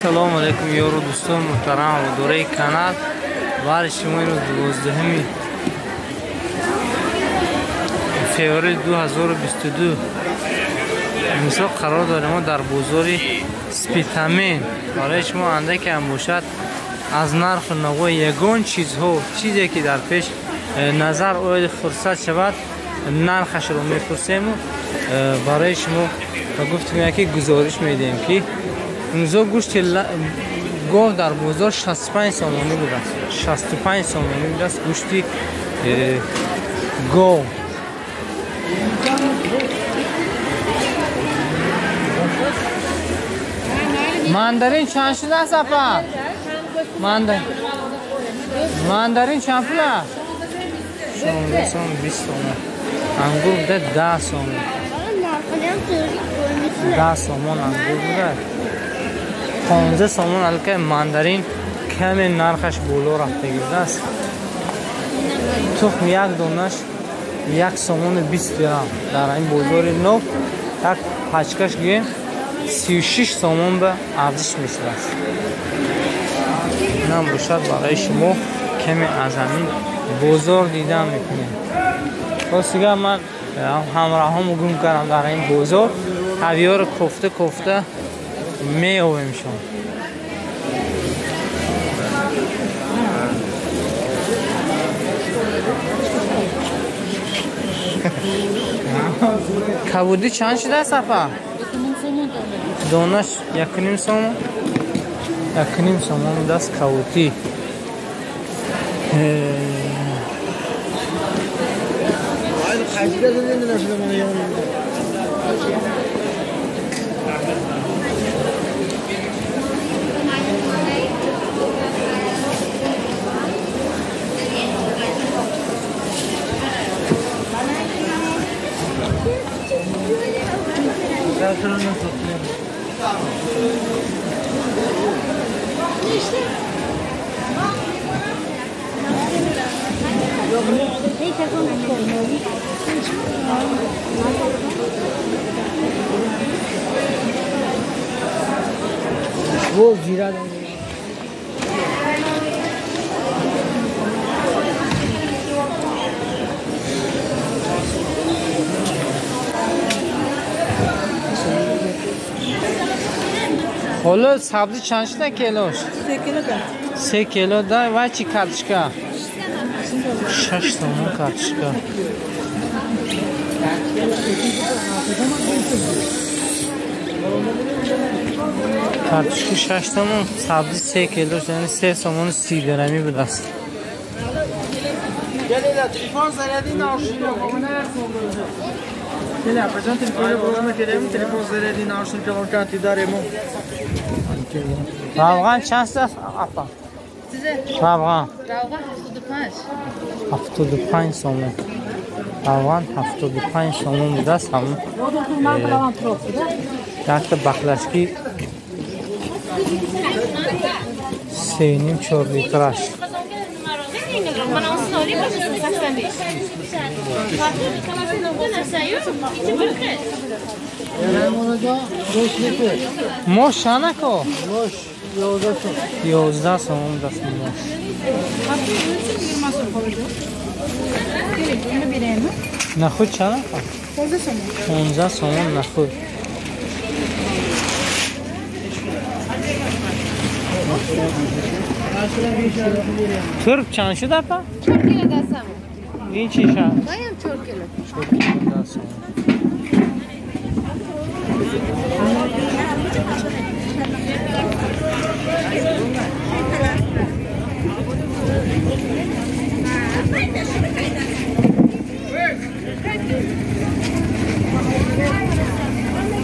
سلام علیکم یارو دوستان محترم و دوره کانال بار شما رو 12 فوریه 2022 امسال قرار داریم ما در بازار سپیتامین برای شما اندک هم باشد از نرخ نو یگان چیزها چیزی که در پیش نظر اوید فرصت شود نرخش رو میپرسیم برای شما گفتیم که گزارش میدیم که امروز گوشت گاو در بازار 65 سامانی بود است 65 سامانی بود است گوشت گاو ماندارین چند شده است اپا ماندارین چند پوله 20 سامان انگور بوده 10 سامان 10 سامان انگور بوده 15 سامان الکه ماندارین کمی نرخش بالا رفته گرده است تخم یک دونش 1 سامان 20 درهم در این بازار نو یک پچکش گیم 36 سامان به ارزش میشه است اینم باشد برای شما کمی از همین بازار دیدن میکنیم باسیگه من همراه هم گم کردم در این بازار هویار کفته میویم شما کبودی چند شده است اپا؟ دونش 1.5 سامان 1.5 سامان دست کبودی वो जीरा حالا سبزی چند شده کیلوش؟ 3 کیلو دار و چی کارتشکا؟ 6 تومن کارتشکا کارتشکا 6 تومن سبزی 3 کیلوش یعنی 3 تومن 30 درهمی بود است تلفن زردی ناشی Bine, prezent telefonu bulana geleyim, telefon zerrediğin arşın kalkanti daremo. Ravgan çansı apa? Size? Ravgan. Ravgan 75 somun. Ravgan 75 somun bir de samın. Yakta baklaşki seynim çorlu tıraş. Bana onu sorayım mı? 85. Moş şana ko? Moş 11 somun da moş. Naxud şana ko? 11 somun naxud. Türk çanşı da pa? 4 kilo desem. İyi çişa. Dayan 4 kilo. 4 kilo desem.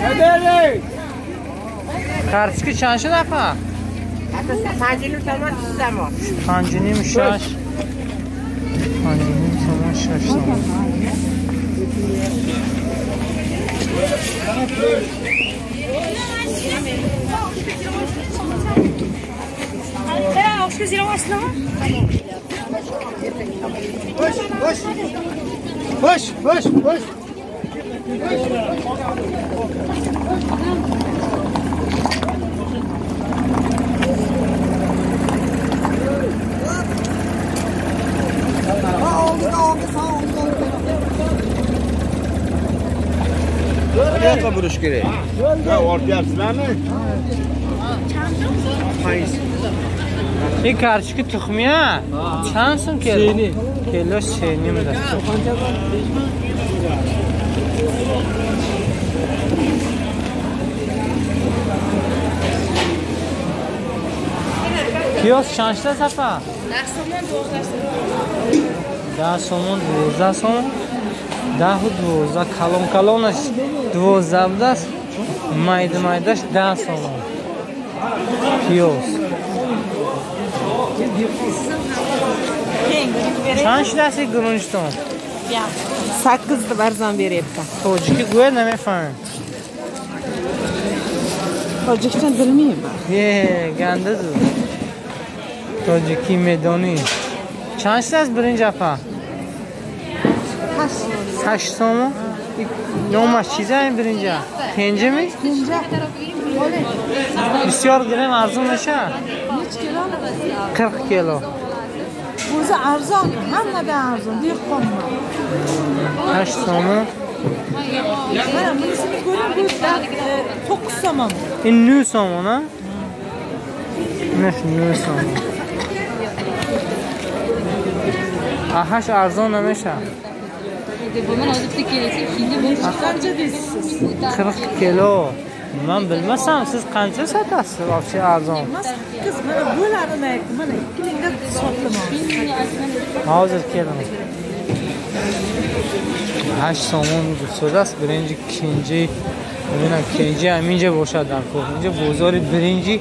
Hadi. Kartışkı çanşı da pa? Pancini tamam sistemo. Pancini mi şaş? Pancini tamam şaş tamam. Acho que zirão assim não. Boş. خوش گره این کرچکی تخمیه چند سون کیلو؟ کیلوش 3.5 دست پیاز چند تا صفا؟ 10 سومون 12 سومون 10 و 12 کلون کلونش 12 دست مایده مایدهش 10 سومون پیاز چند دستی گرونشتون؟ 8 برزن بیریبتا توجیکی گوه نمیفهم توجیکتن دلمیم یه گنده دو توجیکی میدانی چند دست برنج اپا؟ 8 سومون؟ نومش چیزه این برنجه؟ 5 می؟ بسیار گرم ارزون نشه؟ 40 کیلو بوزه ارزان هم نده ارزان دیگه قمه 8 سومون من میسیمی گویم بود 9 سومون این 9 سومون ها؟ نش 9 سومون آهاش ارزان نمیشه 40 کیلو من bilmasam siz qancha sotasiz вообще arzon qiz mana bo'larini aytdi mana 2 mingga sotdim hozir keling 8 so'm so'zas birinchi ikkinchi bebinam ikkinchi aminja boshadi darko اینجا bozori birinchi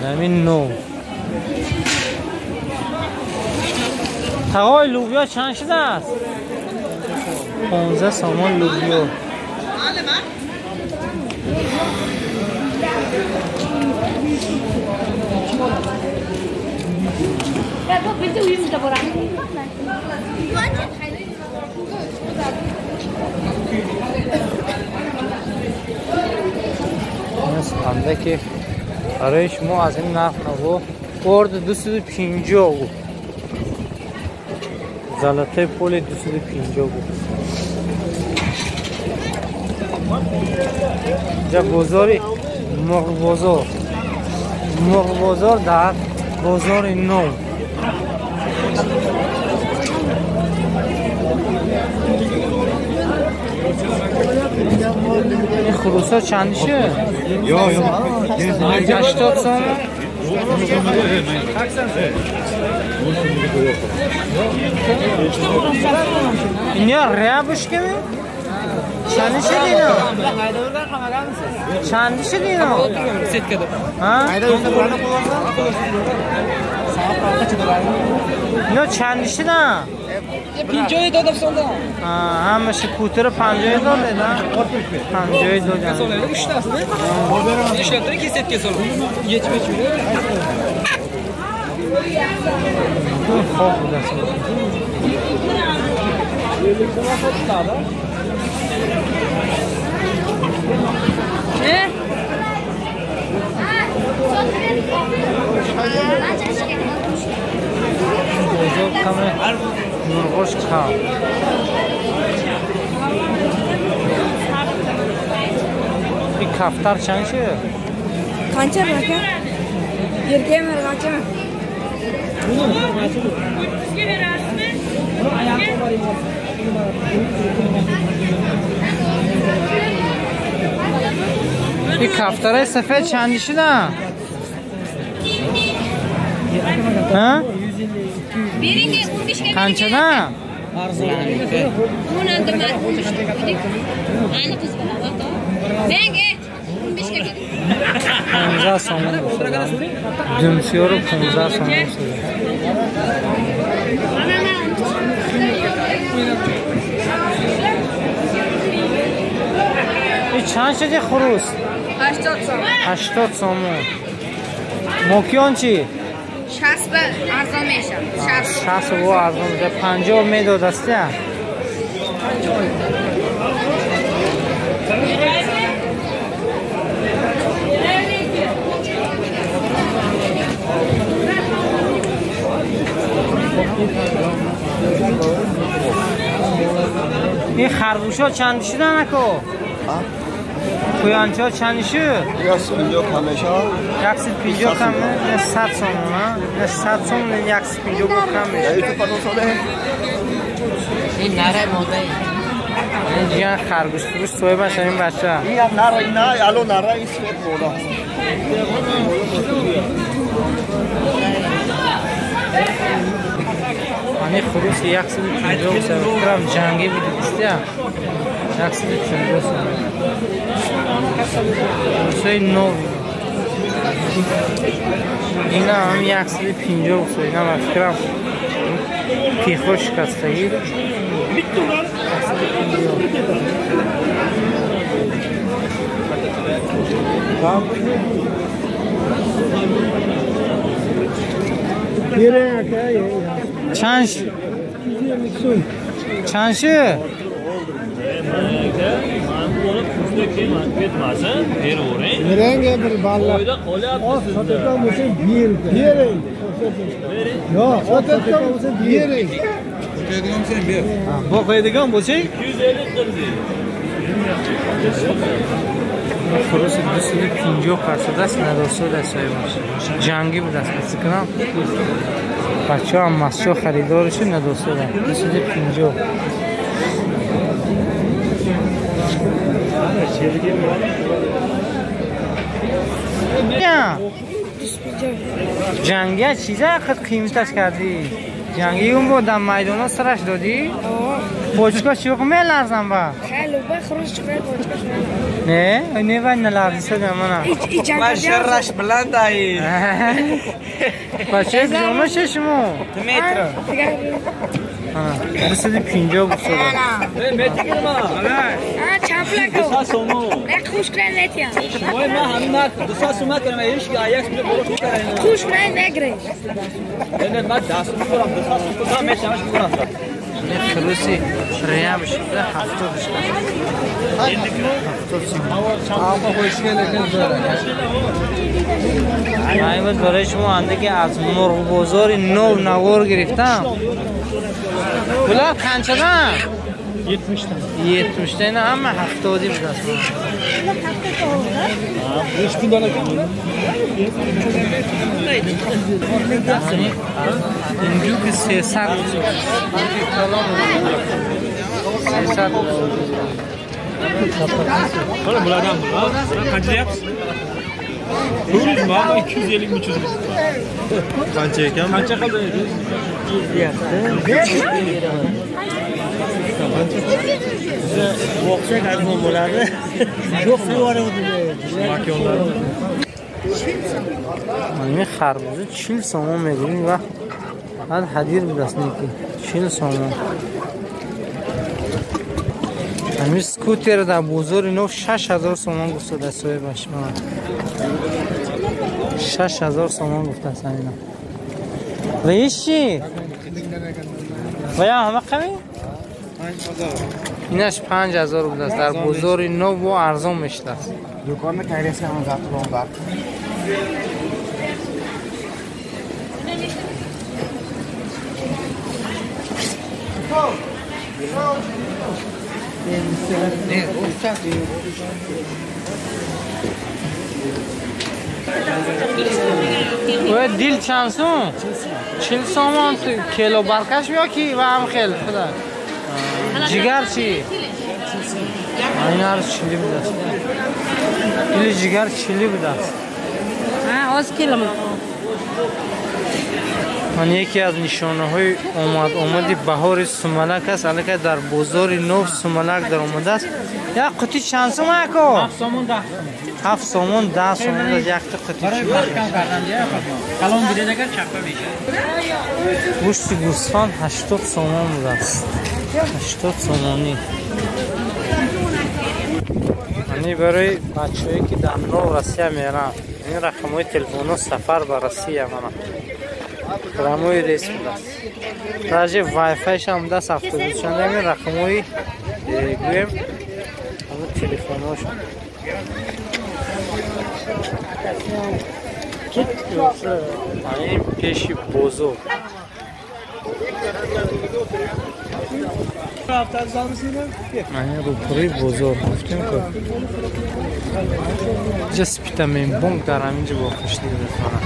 zamin no tavoy lubya چند شده است 15 so'm lubya خنده که برای شما از این نرخ نبود ارد 250 بود زلطه پول 250 بود اینجا بازاری مرغ بازار در بازار نو این خروس ها چندیشه؟ یا 80 سوم اینیا ریابش کمی؟ چندیشه دینا؟ چندیشه دینا؟ اینا چندیشه نه؟ 50 دادم سال دادم. همشه کوتر 50 داده نه؟ 52 جان. سال دادم 3 تا است نه؟ 3 تا کی ست کی سال؟ یه چه چوره؟ خوب بود اصلا. نه؟ بزرگ کمه نورگوش کام این کفتر چند شه؟ Kancha baka? Yerga mergacha? این کفترهای سفید چندی شده؟ ها؟ Kancha da? Kancha so'm dumsiyoru 15 so'm این چند شده خروس؟ 80 so'm. 80 so'm. موکیون چی؟ 60 ارزان میشه. 60 و ارزان میشه. 50 میداد است یا؟ این خرگوش ها چند شدن اکو؟ Poyancha چندشو؟ 150 کمشه 150 کم نه 100 سوم نه 100 سوم نه 150 کم میشه این نره ماده این جیان خرگوش فروش توی باشه این بچه این هم نره نه الان نره این سوید مودا hani خروس 150 سرم جنگی بود دیستم 150 سرم خروسای نو اینا هم 150 سرم اینا من فکرم پیخوش کستگی چند شه؟ میرنگه بر بالا آتتا موشه بیرنگ یا آتتا موشه بیرنگ با قیدگان باشه 250 خروس 250 قصد است نداشته دسته باشه جنگی بود است بسی کنم بچه هم مسجا خریدارشون نداشته دست 250 جنگی چیزا خود قیمتش کردی جنگی اون بود در میدان ها سرش دادی؟ پوچکا چیوک میلرزم با؟ خیلی با خروش چکای پوچکاش نه؟ نه باید نلرزی سدیم منا من شرش بلند هایی بچه جمعه ششمو؟ متر 250 بود سده متر ما چمپلکو دوسا سومو نه خوش کنن نتیم وای ما هم نه دوسا سومه کنم ایش که آیاکس بله برو خوش کنن خوش کنن نگریش نه من دست میکنم دوسا سومه کنم میشمش میکنم خلوصی ریا بشه 70 بشه 70 من بود برای شما انده که از مرغ بازار نو نوار گرفتم گلاب کن شدن 70 تا نه همه 70 بود اینجور که 300 Bana buradan bula. Kaç yap? Turizm ama 250 300 biz. Kaç yekam? Kaç kaldı? 100 yaptı. Boğuşa kaldım bunları. Çok var oldu. Makyonlar. من خربوزه 40 سوم میگیریم و بعد حدیر بدست نیکی 40 سوم همین سکوتر در بزرگ نو 6000 سوم گفته دستوی باش من 6000 سوم گفته است اینا و ایشی و یا همه قمی؟ اینش 5000 بوده است در بزرگ نو و ارزان میشته است دکان کاریسی هم زد رو بر و دیل چند سوم؟ 40 سوم کیلو برکش یا کی و هم خیلی خدا جگر چی؟ این هر چیلی بوده است دیل جگر چیلی بوده است از کیلو من یکی از نشانه های آمدی بهار سوملک است علاقه در بازار نو سوملک در آمده است یک قطعی چند سوم اکو؟ 7 سومون 10 7 سومون 10 سومون یک قطعی چی برای کم کردم کلام بیده دگر چپه میشه گوشت گوسفند 80 سومون بوده است 80 سومونی یعنی برای بچه‌ای که در نو روسیه میرن این رقم‌های تلفن سفر به روسیه من رقم‌های ریس بوده است راجع وای فایش هم دست افتاده شده این رقم‌های گویم همون تلفن‌هاش این پیشی بزرگ Hafta zamsın. Mane ro'paraи bozor гуфтем ки инҷа Спитамен бонк дар ҳаминҷо воқеъ шуда мекунад.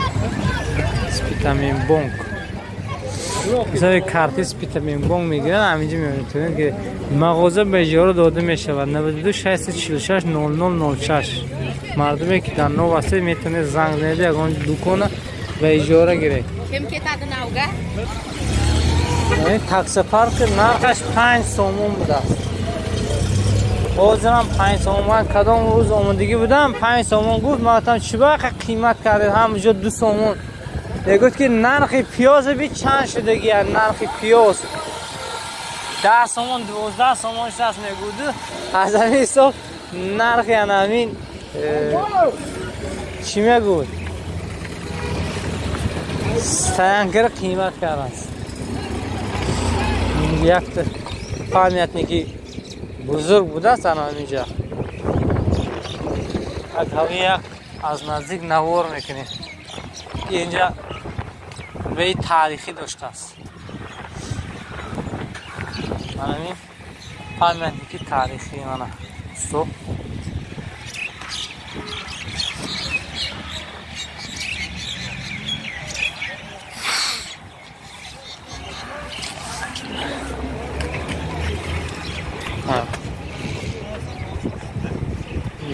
Спитамен бонк ҳисоби карти Спитамен бонк мегиранд, ҳаминҷо меонад ки мағоза ба иҷора дода мешавад 92 646 0006. мардуме ки дар нов ҳастед метавонед занг занед ягон дукона ба иҷора гиред. Kim ketadi navga? таксопарк нархаш 5 сомон будааст. ҳозирам 5 сомон. ман кадом рӯз омодагӣ будам 5 сомон гуфт. ман гуфтам чӣ баqa қимат кардед? ҳамаҷо 2 сомон. мегӯфт ки нархи пиёзе би чанд шудагия нархи пиёз 10 сомон 12 сомон шудааст мегӯфт. аз ҳамин ҳисоб нархи анамин чӣ мегӯфт стоянкаро қимат кардааст. як памятники бузург будааст анаминҷа. як аз наздик навор мекунем. инҷа вей таърихӣ доштааст. анамин памятники таърихӣ мана сто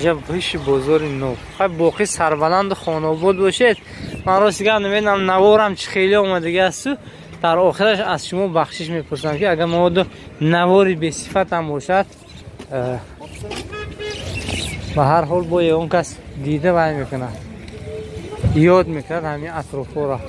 اینجا بهش بازار نو. خب باقی سربلند خاناباد باشید. من راست گفتم نمیدونم نوارم چه خیلی اومده است. در آخرش از شما بخشش میپرسم که اگر مواد نواری به صفت هم باشد به هر حال با اون کس دیده وای میکنه یاد میکرد همین اطراف را.